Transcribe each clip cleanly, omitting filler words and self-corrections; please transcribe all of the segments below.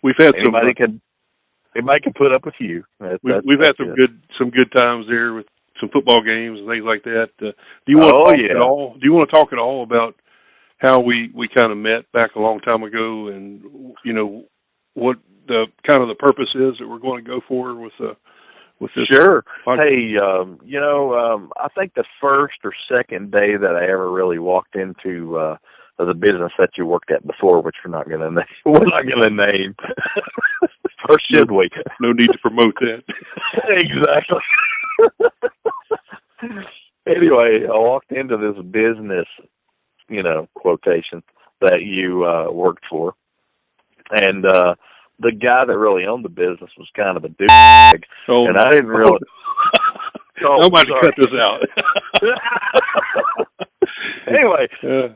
we've had anybody can put up with you. We've had some good times there with some football games and things like that. Do you want to talk at all? Do you want to talk at all about how we kind of met back a long time ago, and what the kind of the purpose is that we're going to go for with this? Sure. podcast? Hey, I think the first or second day that I ever really walked into the business that you worked at before, which we're not going to name. Or should we? No need to promote that. Exactly. Anyway, I walked into this business, quotation, that you worked for. And the guy that really owned the business was kind of a douchebag. Oh, and I didn't really... Nobody cut this out. Anyway.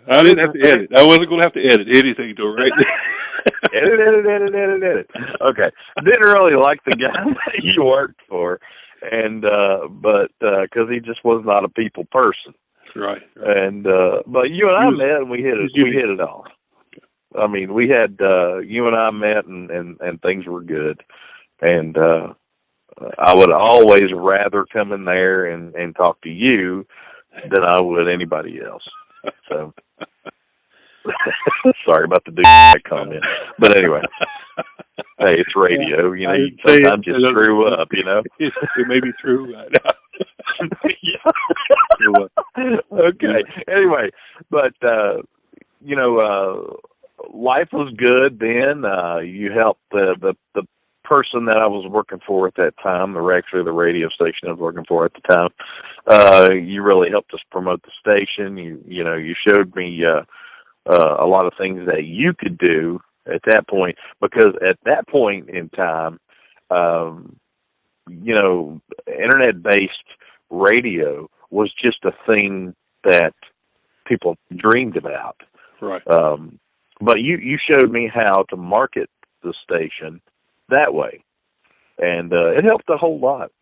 I didn't have to edit. I wasn't going to have to edit anything to it, right? Edit. Okay. Didn't really like the guy that you worked for, and but because he just was not a people person. Right. And but you and I met, and we hit it off. I mean, we had you and I met, and things were good, and I would always rather come in there and talk to you than I would anybody else. So. Sorry about the comment, but anyway, hey, it's radio. Sometimes you screw up. It may be true. Okay. Anyway, but life was good then. You helped the person that I was working for at that time, or actually the radio station I was working for at the time. You really helped us promote the station. You showed me. A lot of things that you could do at that point, because at that point in time, internet-based radio was just a thing that people dreamed about. Right. But you showed me how to market the station that way, and it helped a whole lot.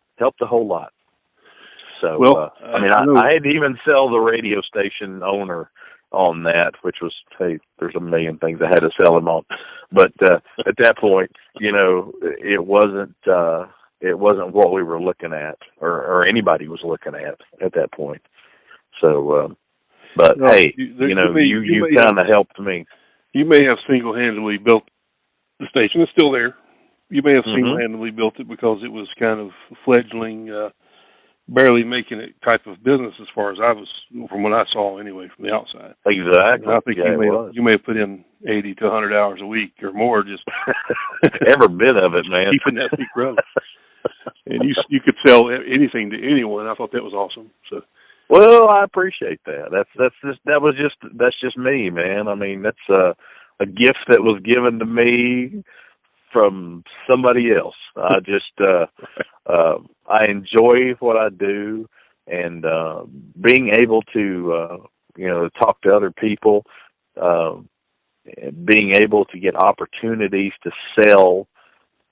So, I had to even sell the radio station owner on that, which was, hey, there's a million things I had to sell him on, but at that point, it wasn't what we were looking at, or anybody was looking at that point. So, but no, hey, you kind of helped me. You may have single-handedly built the station. It's still there. You may have single-handedly built it because it was kind of fledgling. Barely making it type of business as far as I was, from what I saw anyway, from the outside. Exactly. I think you may have put in 80 to 100 hours a week or more, just every bit of it, man. Keeping that peak running. And you could sell anything to anyone. I thought that was awesome. So, well, I appreciate that. That's just me, man. I mean, that's a gift that was given to me from somebody else. I just I enjoy what I do, and being able to talk to other people, being able to get opportunities to sell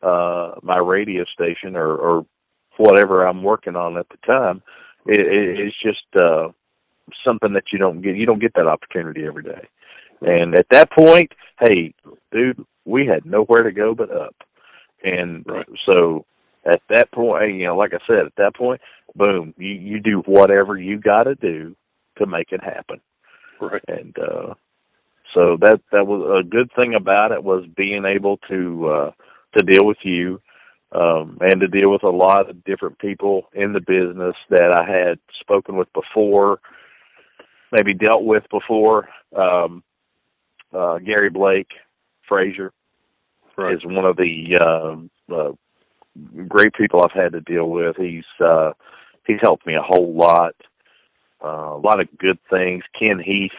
my radio station or whatever I'm working on at the time. It's just something that you don't get. You don't get that opportunity every day. And at that point, hey, dude, we had nowhere to go but up. And so at that point, like I said, at that point, boom, you do whatever you got to do to make it happen. Right. And so that was a good thing about it, was being able to deal with you and to deal with a lot of different people in the business that I had spoken with before, maybe dealt with before. Gary Blake Frazier is one of the great people I've had to deal with. He's helped me a whole lot of good things. Ken Heath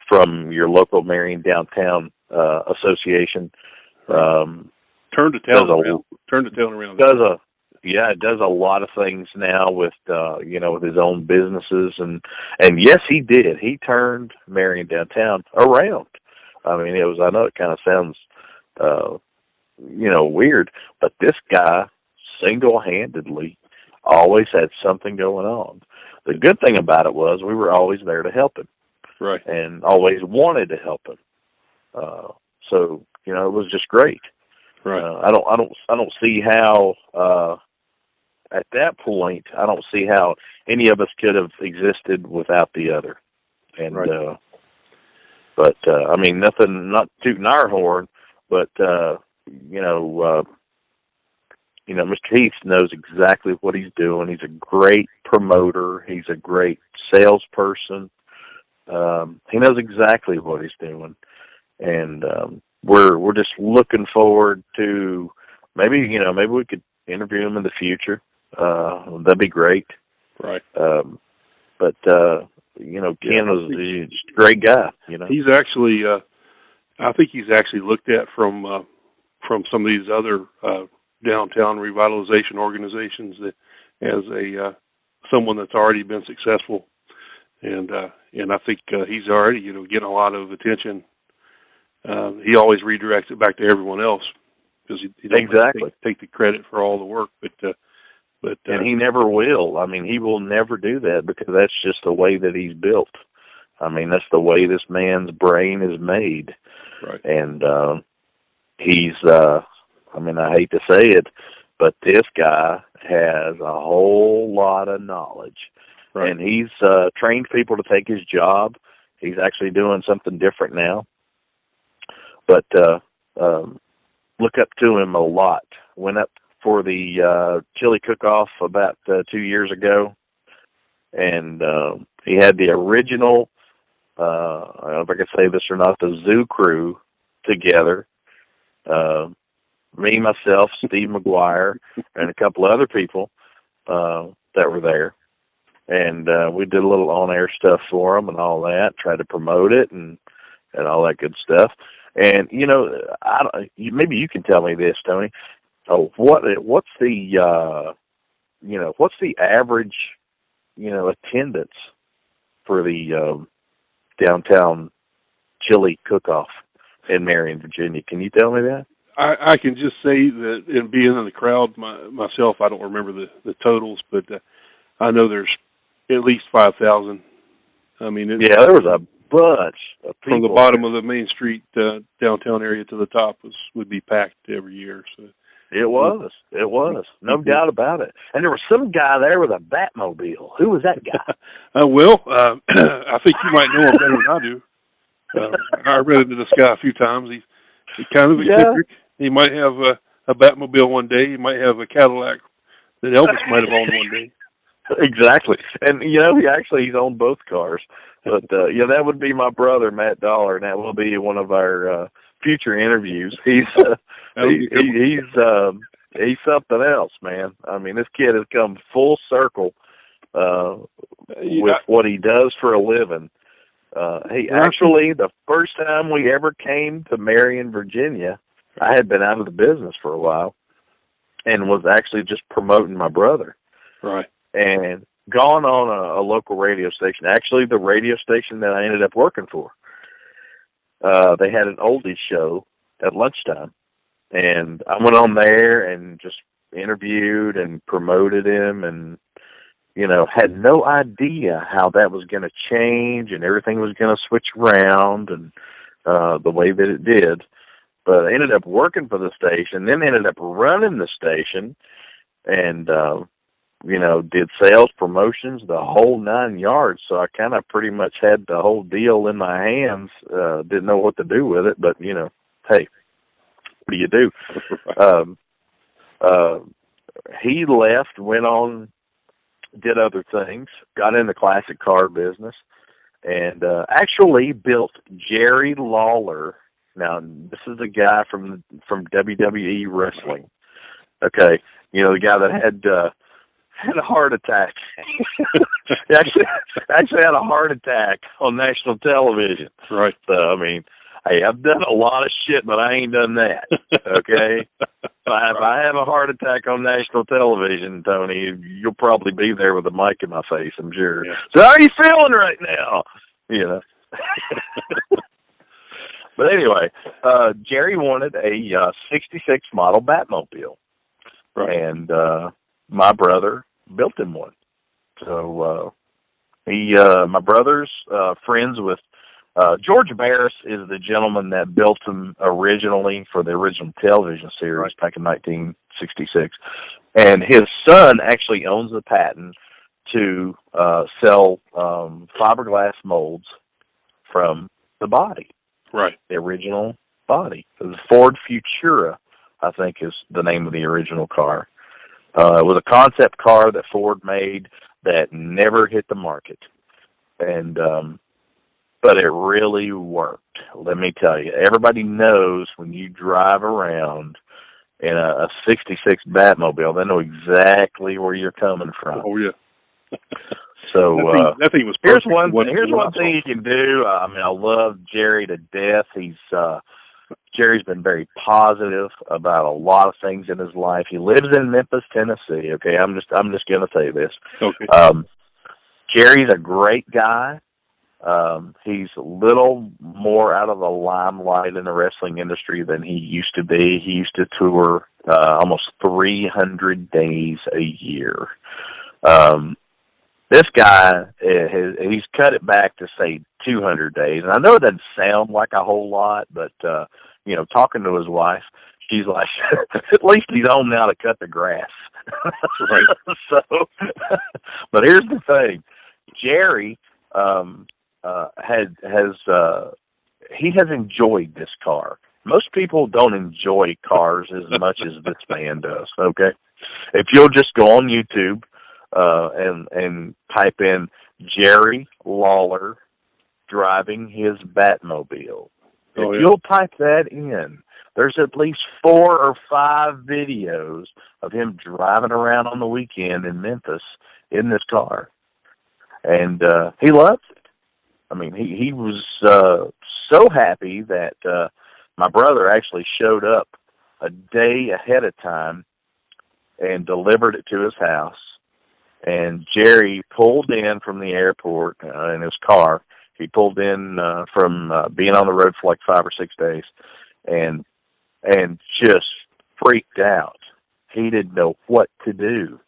from your local Marion Downtown Association. Turned the town around. Does a lot of things now with with his own businesses, and yes, he did. He turned Marion Downtown around. I mean, I know it kind of sounds weird, but this guy single-handedly always had something going on. The good thing about it was we were always there to help him. Right. And always wanted to help him. So, it was just great. Right. I don't see how at that point I don't see how any of us could have existed without the other. And right. but I mean, not tooting our horn, but Mr. Heath knows exactly what he's doing. He's a great promoter. He's a great salesperson. He knows exactly what he's doing, and we're just looking forward to maybe we could interview him in the future. That'd be great. Right. But Ken was just a great guy. He's actually, I think he's actually looked at from some of these other downtown revitalization organizations that as someone that's already been successful, and I think he's already getting a lot of attention. He always redirects it back to everyone else because he doesn't exactly take the credit for all the work, but and he never will. I mean, he will never do that because that's just the way that he's built. I mean, that's the way this man's brain is made. Right. And he's I mean, I hate to say it, but this guy has a whole lot of knowledge. Right. And he's trained people to take his job. He's actually doing something different now. But look up to him a lot. Went up for the chili cook-off about 2 years ago, and he had the original, I don't know if I can say this or not, the zoo crew together. Me, myself, Steve McGuire, and a couple other people that were there. And we did a little on-air stuff for them and all that, tried to promote it and all that good stuff. And, maybe you can tell me this, Tony. What's the average, attendance for the downtown chili cook-off in Marion, Virginia? Can you tell me that? I can just say that in being in the crowd myself, I don't remember the totals, but I know there's at least 5,000. I mean, there was a bunch of people from the bottom of the Main Street downtown area to the top would be packed every year. So it was no doubt about it. And there was some guy there with a Batmobile. Who was that guy? I think you might know him better than I do. I ran into this guy a few times. He's kind of eccentric. He might have a Batmobile one day. He might have a Cadillac that Elvis might have owned one day. Exactly. And, he's owned both cars. But, that would be my brother, Matt Lawler, and that will be one of our future interviews. He's something else, man. I mean, this kid has come full circle with what he does for a living. Actually, the first time we ever came to Marion, Virginia, I had been out of the business for a while and was actually just promoting my brother. Right. And gone on a local radio station, actually the radio station that I ended up working for. They had an oldies show at lunchtime, and I went on there and just interviewed and promoted him and, had no idea how that was going to change and everything was going to switch around and the way that it did. But I ended up working for the station, then ended up running the station and, did sales, promotions, the whole 9 yards. So I kind of pretty much had the whole deal in my hands. Didn't know what to do with it, but, hey, what do you do? He left, went on, did other things, got in the classic car business, and actually built Jerry Lawler. Now, this is a guy from WWE wrestling. Okay, the guy that had a heart attack. He actually had a heart attack on national television. Right. So, I mean, hey, I've done a lot of shit, but I ain't done that. Okay? If I have a heart attack on national television, Tony, you'll probably be there with a mic in my face, I'm sure. Yeah. So how are you feeling right now? But anyway, Jerry wanted a 66 model Batmobile. Right. And my brother built him one. So my brother's friends with George Barris is the gentleman that built them originally for the original television series back in 1966. And his son actually owns the patent to sell fiberglass molds from the body. Right. The original body. The Ford Futura, I think, is the name of the original car. It was a concept car that Ford made that never hit the market. And but it really worked. Let me tell you, everybody knows when you drive around in a 66 Batmobile, they know exactly where you're coming from. Oh, yeah. So that thing was here's perfect. Here's one thing you can do. I mean, I love Jerry to death. Jerry's been very positive about a lot of things in his life. He lives in Memphis, Tennessee. Okay, I'm just going to say this. Okay. Jerry's a great guy. He's a little more out of the limelight in the wrestling industry than he used to be. He used to tour almost 300 days a year. This guy, he's cut it back to, say, 200 days. And I know it doesn't sound like a whole lot, but, talking to his wife, she's like, at least he's home now to cut the grass. Right. So, but here's the thing. Jerry he has enjoyed this car. Most people don't enjoy cars as much as this man does, okay? If you'll just go on YouTube and type in Jerry Lawler driving his Batmobile. If you'll type that in, there's at least 4 or 5 videos of him driving around on the weekend in Memphis in this car. And he loves it. I mean, he was so happy that my brother actually showed up a day ahead of time and delivered it to his house. And Jerry pulled in from the airport in his car. He pulled in from being on the road for like 5 or 6 days, and just freaked out. He didn't know what to do.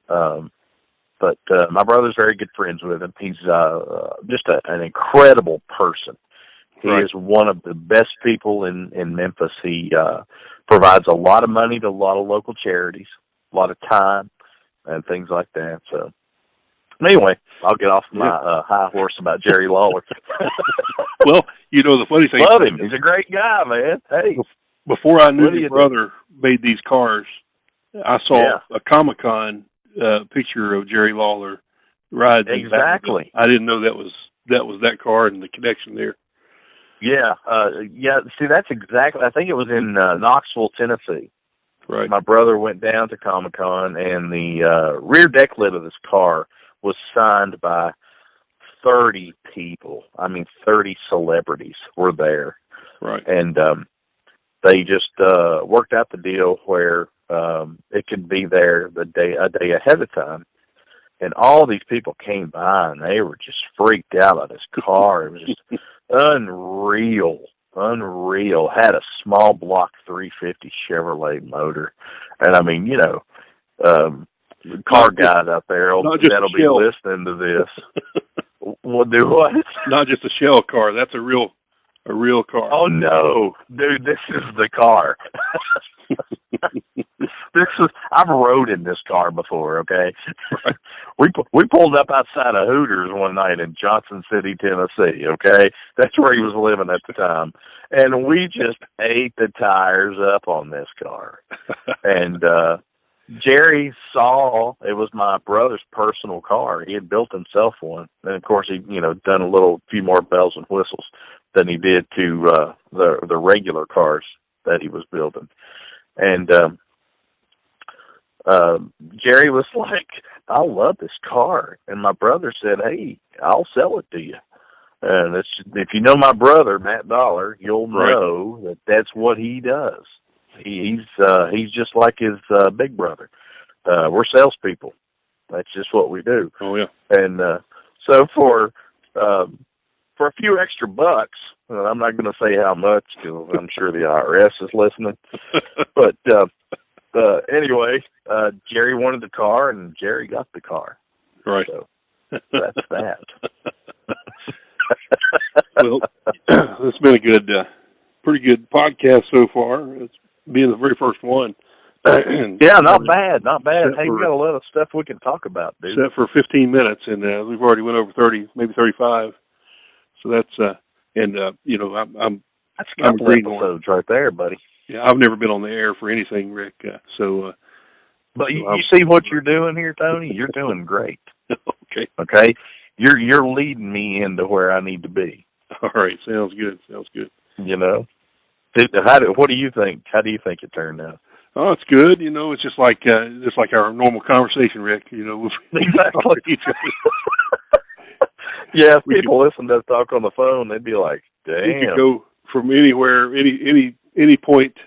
But my brother's very good friends with him. He's just an incredible person. He is one of the best people in Memphis. He provides a lot of money to a lot of local charities, a lot of time, and things like that. So anyway, I'll get off my high horse about Jerry Lawler. Well, the funny thing... Love him. He's a great guy, man. Hey. Before I knew your brother made these cars, I saw a Comic-Con picture of Jerry Lawler riding. Exactly. I didn't know that was that car and the connection there. Yeah. See, that's exactly. I think it was in Knoxville, Tennessee. Right. My brother went down to Comic-Con, and the rear deck lid of this car was signed by 30 people. I mean, 30 celebrities were there. Right. And they just worked out the deal where it could be there a day ahead of time. And all these people came by, and they were just freaked out by this car. It was just unreal. Had a small block 350 Chevrolet motor. And I mean, car guys out there that'll be listening to this. Will do what? Not just a shell car. That's a real car. Oh no, dude, this is the car. I've rode in this car before. Okay, we pulled up outside of Hooters one night in Johnson City, Tennessee. Okay, that's where he was living at the time, and we just ate the tires up on this car. And Jerry saw it was my brother's personal car. He had built himself one, and of course he done a few more bells and whistles than he did to the regular cars that he was building. And Jerry was like, I love this car. And my brother said, hey, I'll sell it to you. And if you know my brother, Matt Dollar, you'll know that that's what he does. He's just like his big brother. We're salespeople. That's just what we do. Oh, yeah. And so for a few extra bucks, I'm not going to say how much because I'm sure the IRS is listening. But anyway, Jerry wanted the car, and Jerry got the car. Right. So that's that. Well, it's been a good, pretty good podcast so far. It's being the very first one. Yeah, not bad. Hey, we got a lot of stuff we can talk about, dude. Set for 15 minutes, and we've already went over 30, maybe 35. So that's, that's a couple episodes right there, buddy. Yeah, I've never been on the air for anything, Rick. But you see what you're doing here, Tony? You're doing great. Okay. Okay? You're leading me into where I need to be. All right. Sounds good. You know? What do you think? How do you think it turned out? Oh, it's good. It's just like our normal conversation, Rick. Exactly. Yeah, if people listen to us talk on the phone, they'd be like, "Damn." We could go from anywhere, any point,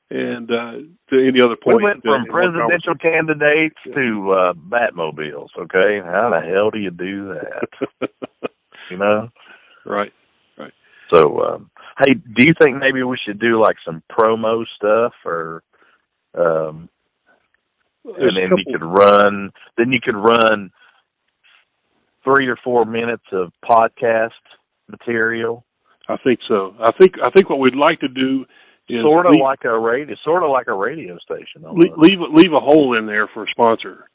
and to any other point. We went from presidential candidates to Batmobiles. Okay, how the hell do you do that? Right. So, hey, do you think maybe we should do like some promo stuff, or and then you could run 3 or 4 minutes of podcast material? I think so. I think what we'd like to do is sort of like a radio station. Leave a hole in there for a sponsor.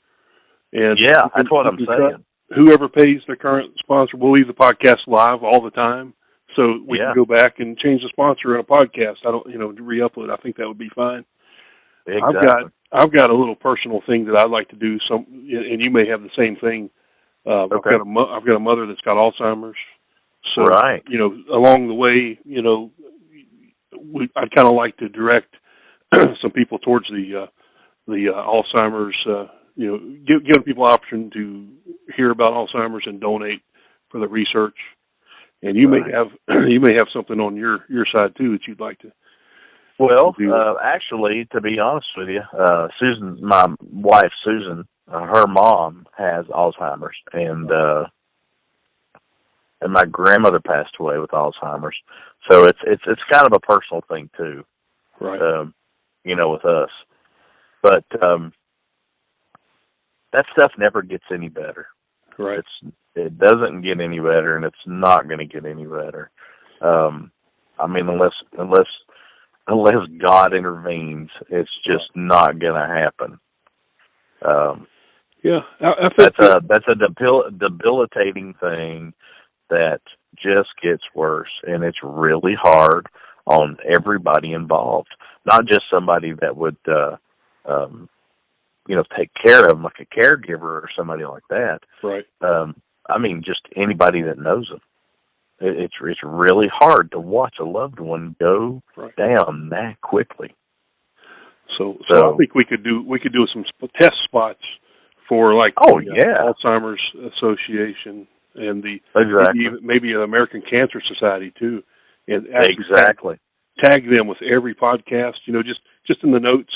And yeah, that's what I'm saying. Whoever pays the current sponsor, we'll leave the podcast live all the time, so we can go back and change the sponsor in a podcast. I don't, re-upload. I think that would be fine. Exactly. I've got a little personal thing that I'd like to do. And you may have the same thing. Okay. I've got a mother that's got Alzheimer's. So, right. Along the way, I'd kind of like to direct some people towards the Alzheimer's. Giving people option to hear about Alzheimer's and donate for the research. And you may have something on your side too that you'd like to. Well, actually, to be honest with you, Susan, my wife Susan, her mom has Alzheimer's, and my grandmother passed away with Alzheimer's. So it's kind of a personal thing too, right? With us. But that stuff never gets any better. Right. It doesn't get any better, and it's not going to get any better. Unless God intervenes, it's just not going to happen. Yeah, I think that's a debilitating thing that just gets worse, and it's really hard on everybody involved. Not just somebody that would, take care of them, like a caregiver or somebody like that. Right. Just anybody that knows them. It's really hard to watch a loved one go down that quickly. So I think we could do some test spots for Alzheimer's Association and maybe the American Cancer Society too, and tag them with every podcast. Just in the notes,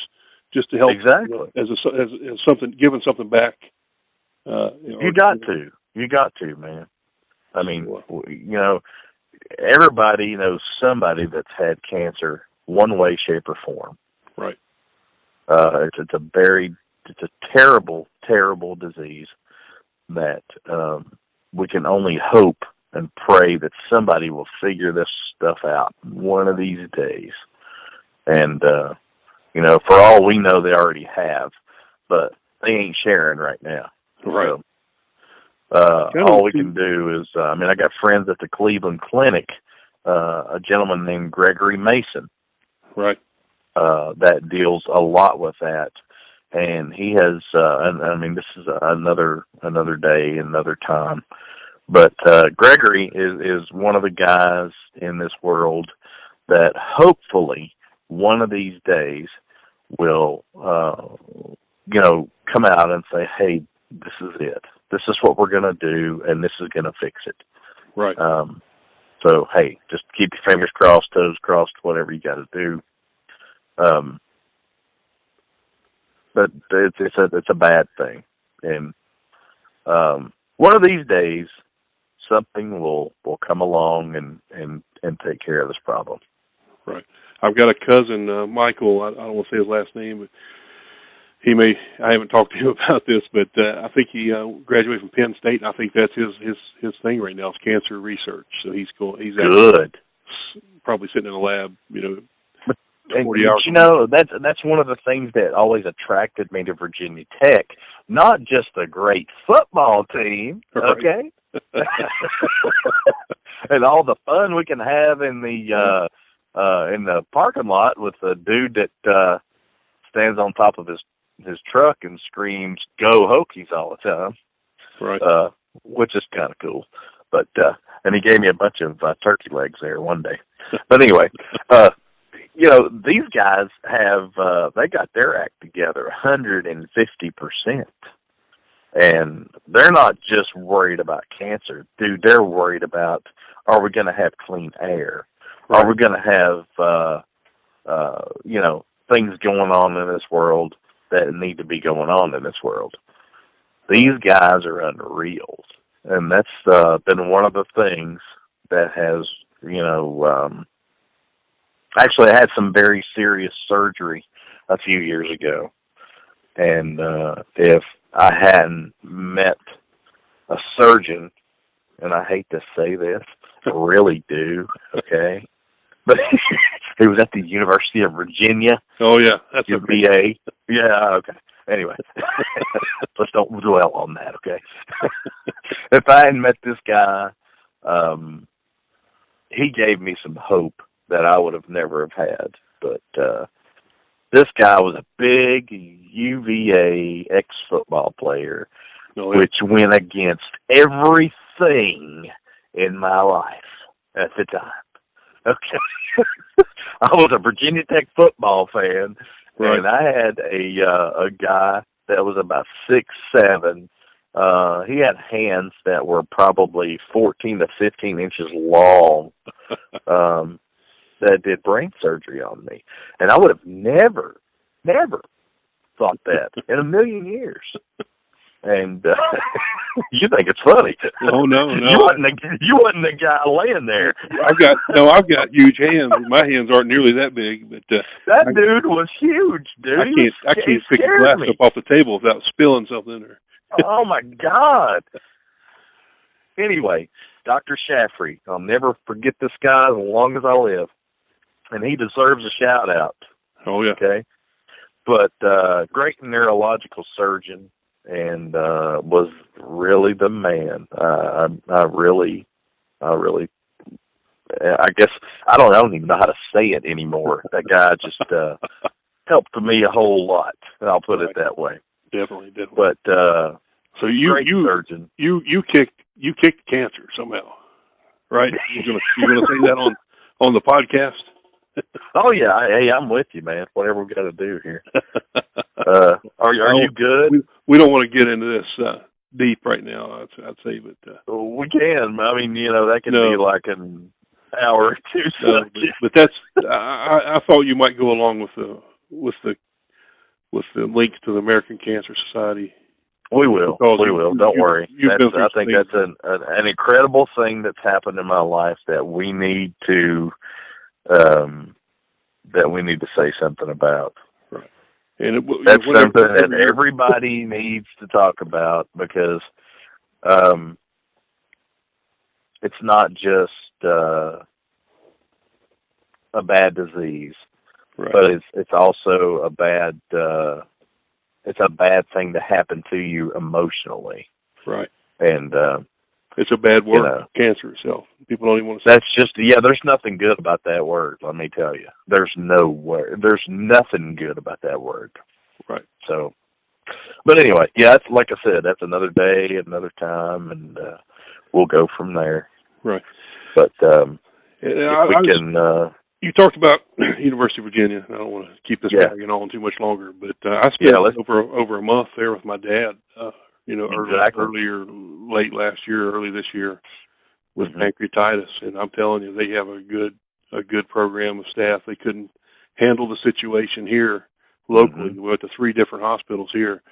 just to help as something, giving something back. You got to, man. Everybody knows somebody that's had cancer one way, shape, or form. Right. It's a terrible, terrible disease that we can only hope and pray that somebody will figure this stuff out one of these days. And, for all we know, they already have, but they ain't sharing right now. Right. So, all we can do is, I got friends at the Cleveland Clinic, a gentleman named Gregory Mason. Right. That deals a lot with that. And he has, this is another day, another time. But Gregory is one of the guys in this world that hopefully one of these days will, come out and say, hey, this is it. This is what we're going to do, and this is going to fix it. Right. So, hey, just keep your fingers crossed, toes crossed, whatever you got to do. But it's a bad thing. And one of these days, something will come along and take care of this problem. Right. I've got a cousin, Michael. I don't want to say his last name, but he may. I haven't talked to him about this, but I think he graduated from Penn State, and I think that's his thing right now is cancer research. So he's cool. He's good. Probably sitting in a lab, 40 hours. That's one of the things that always attracted me to Virginia Tech. Not just a great football team, okay, and all the fun we can have in the parking lot with the dude that stands on top of his truck and screams "Go Hokies" all the time, right? Which is kind of cool. But and he gave me a bunch of turkey legs there one day. But anyway, these guys have they got their act together 150%, and they're not just worried about cancer, dude. They're worried about, are we going to have clean air? Right. Are we going to have things going on in this world that need to be going on in this world? These guys are unreal, and that's been one of the things that has actually, I had some very serious surgery a few years ago, and if I hadn't met a surgeon, and I hate to say this, I really do, okay, but he was at the University of Virginia. Oh, yeah. That's UVA. Yeah, okay. Anyway, let's don't dwell on that, okay? If I hadn't met this guy, he gave me some hope that I would have never have had. But this guy was a big UVA ex-football player, which went against everything in my life at the time. Okay. I was a Virginia Tech football fan, right. And I had a guy that was about 6'7". He had hands that were probably 14 to 15 inches long. That did brain surgery on me. And I would have never thought that in a million years. And you think it's funny. Oh, no. You wasn't the guy laying there. I've got huge hands. My hands aren't nearly that big, but that dude was huge, dude. I can't pick a glass up off the table without spilling something. Oh my God. Anyway, Dr. Shaffrey, I'll never forget this guy as long as I live. And he deserves a shout out. Oh yeah. Okay. But great neurological surgeon, and was really the man. I guess I don't even know how to say it anymore. That guy just helped me a whole lot. I'll put it that way. Definitely. But so you surgeon. You kicked cancer somehow, right? You're gonna say that on the podcast? Oh yeah, hey, I'm with you, man. Whatever we got to do here. Are you good? We don't want to get into this deep right now. I'd say, but we can. I mean, that can be like an hour or two. No, but that's. I thought you might go along with the links to the American Cancer Society. We will. Don't worry. I think that's an incredible thing that's happened in my life that we need to say something about. Right. And that's something that everybody needs to talk about, because it's not just a bad disease, right. But it's also a bad thing to happen to you emotionally. Right. And it's a bad word, cancer itself. People don't even want to say it. There's nothing good about that word, let me tell you. There's nothing good about that word. Right. So, but anyway, that's, like I said, that's another day, another time, and we'll go from there. Right. But you talked about University of Virginia. I don't want to keep this dragging on too much longer, but I spent over a month there with my dad. Late last year, early this year, with pancreatitis, and I'm telling you, they have a good program of staff. They couldn't handle the situation here locally. We went to 3 different hospitals here,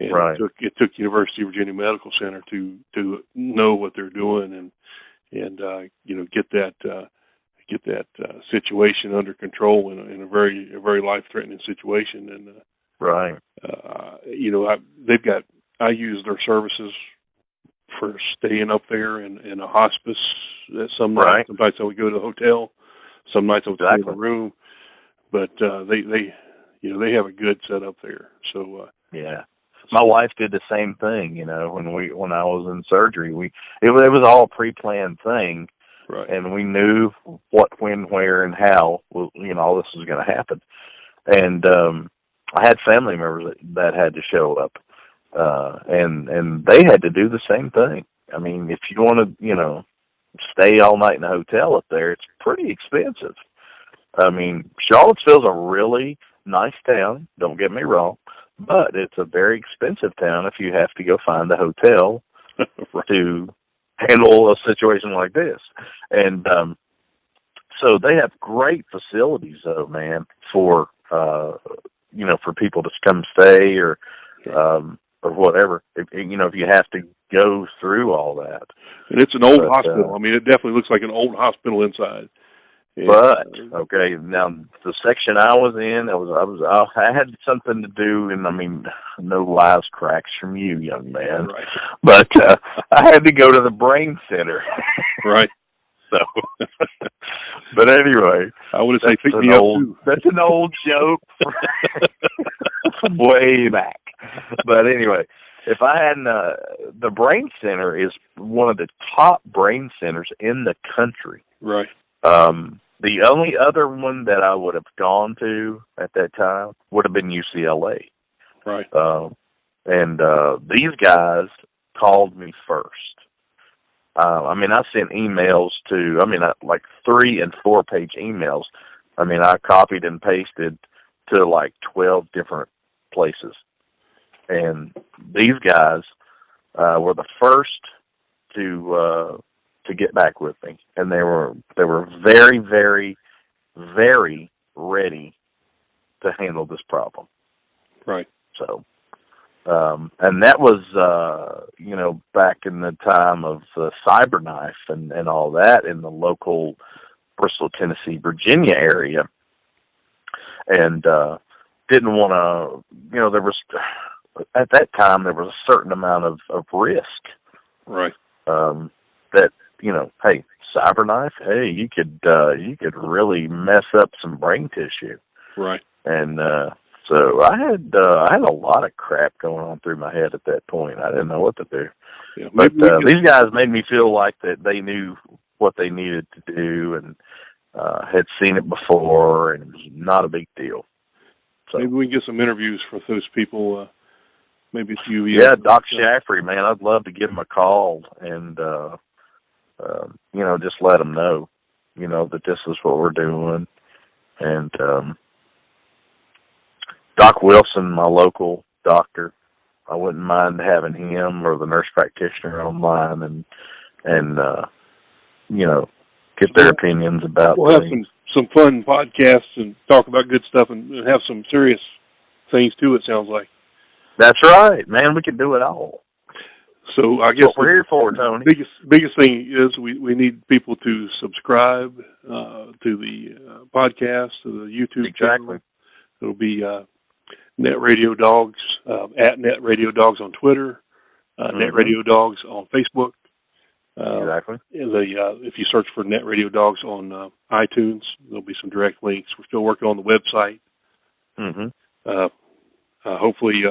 and it took University of Virginia Medical Center to know what they're doing and get that situation under control in a very life-threatening situation. And Right. I use their services for staying up there in a hospice. Some nights, right. sometimes I would go to the hotel. Some nights I would stay in the room. But they have a good setup there. So yeah. My wife did the same thing, when I was in surgery. It was all a pre-planned thing, right. And we knew what, when, where, and how all this was going to happen. And I had family members that had to show up, and they had to do the same thing. I mean, if you want to stay all night in a hotel up there, it's pretty expensive. I mean, Charlottesville's a really nice town. Don't get me wrong. But it's a very expensive town if you have to go find a hotel right. to handle a situation like this. And so they have great facilities, though, man, for for people to come stay or whatever. If you have to go through all that. And it's an old hospital. I mean, it definitely looks like an old hospital inside. But okay, now the section I was in, I had something to do, and I mean, no lies cracks from you, young man. Right. But I had to go to the brain center. Right. So, but anyway, I would have said pick me up too. That's an old joke from way back. But anyway, if I hadn't, the brain center is one of the top brain centers in the country. Right. The only other one that I would have gone to at that time would have been UCLA. Right. And these guys called me first. I sent emails like 3- and 4-page emails. I copied and pasted to like 12 different places. And these guys were the first to get back with me, and they were very, very, very ready to handle this problem. Right. So, and that was back in the time of Cyberknife and all that in the local Bristol, Tennessee, Virginia area, and didn't want to. There was at that time there was a certain amount of risk. Right. That. Hey, Cyberknife, hey, you could really mess up some brain tissue. Right. And so I had a lot of crap going on through my head at that point. I didn't know what to do. Yeah, but these guys made me feel like that they knew what they needed to do and had seen it before, and it was not a big deal. So maybe we can get some interviews for those people. Maybe a few. Yeah, Doc Shaffrey, man, I'd love to give him a call and. Just let them know, that this is what we're doing. And Doc Wilson, my local doctor, I wouldn't mind having him or the nurse practitioner online and get their opinions about we'll things. Have some fun podcasts and talk about good stuff and have some serious things too, it sounds like. That's right, man. We can do it all. So I guess what we're here for, Tony. Biggest thing is we need people to subscribe to the podcast, to the YouTube channel. It'll be Net Radio Dogs at Net Radio Dogs on Twitter, Net Radio Dogs on Facebook. Exactly. If you search for Net Radio Dogs on iTunes, there'll be some direct links. We're still working on the website. Mm-hmm. Hopefully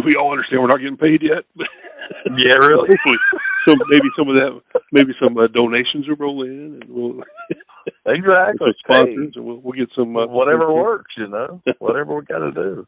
we all understand we're not getting paid yet. Yeah, really. Maybe some donations will roll in, and we'll exactly sponsors, and we'll get some whatever works. Whatever we got to do.